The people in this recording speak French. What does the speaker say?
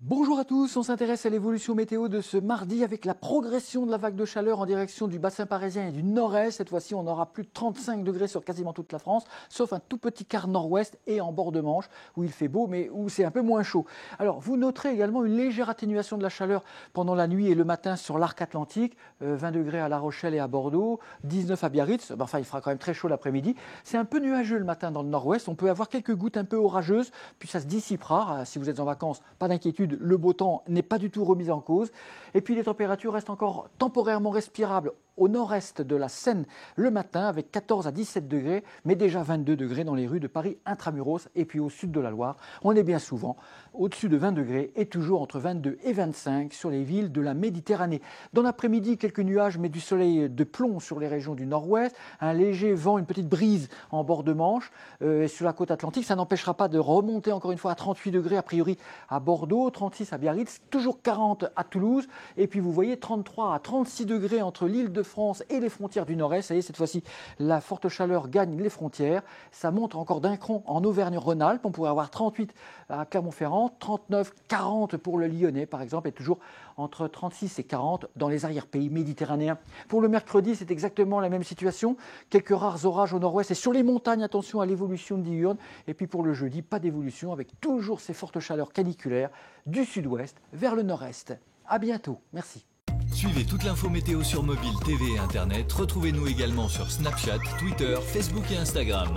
Bonjour à tous, on s'intéresse à l'évolution météo de ce mardi avec la progression de la vague de chaleur en direction du bassin parisien et du nord-est. Cette fois-ci, on aura plus de 35 degrés sur quasiment toute la France, sauf un tout petit quart nord-ouest et en bord de Manche, où il fait beau, mais où c'est un peu moins chaud. Alors, vous noterez également une légère atténuation de la chaleur pendant la nuit et le matin sur l'arc atlantique, 20 degrés à La Rochelle et à Bordeaux, 19 à Biarritz, enfin il fera quand même très chaud l'après-midi. C'est un peu nuageux le matin dans le nord-ouest, on peut avoir quelques gouttes un peu orageuses, puis ça se dissipera. Si vous êtes en vacances, pas d'inquiétude. Le beau temps n'est pas du tout remis en cause. Et puis les températures restent encore temporairement respirables au nord-est de la Seine le matin avec 14 à 17 degrés, mais déjà 22 degrés dans les rues de Paris intramuros. Et puis au sud de la Loire, on est bien souvent au-dessus de 20 degrés et toujours entre 22 et 25 sur les villes de la Méditerranée. Dans l'après-midi, quelques nuages, mais du soleil de plomb sur les régions du nord-ouest, un léger vent, une petite brise en bord de Manche et sur la côte atlantique. Ça n'empêchera pas de remonter encore une fois à 38 degrés a priori à Bordeaux, 36 à Biarritz, toujours 40 à Toulouse. Et puis vous voyez 33 à 36 degrés entre l'île de France et les frontières du nord-est. Ça y est, cette fois-ci, la forte chaleur gagne les frontières. Ça monte encore d'un cran en Auvergne-Rhône-Alpes. On pourrait avoir 38 à Clermont-Ferrand, 39, 40 pour le Lyonnais par exemple, et toujours entre 36 et 40 dans les arrière-pays méditerranéens. Pour le mercredi, c'est exactement la même situation. Quelques rares orages au nord-ouest et sur les montagnes, attention à l'évolution diurne. Et puis pour le jeudi, pas d'évolution avec toujours ces fortes chaleurs caniculaires du sud-ouest vers le nord-est. À bientôt. Merci. Suivez toute l'info météo sur mobile, TV et Internet. Retrouvez-nous également sur Snapchat, Twitter, Facebook et Instagram.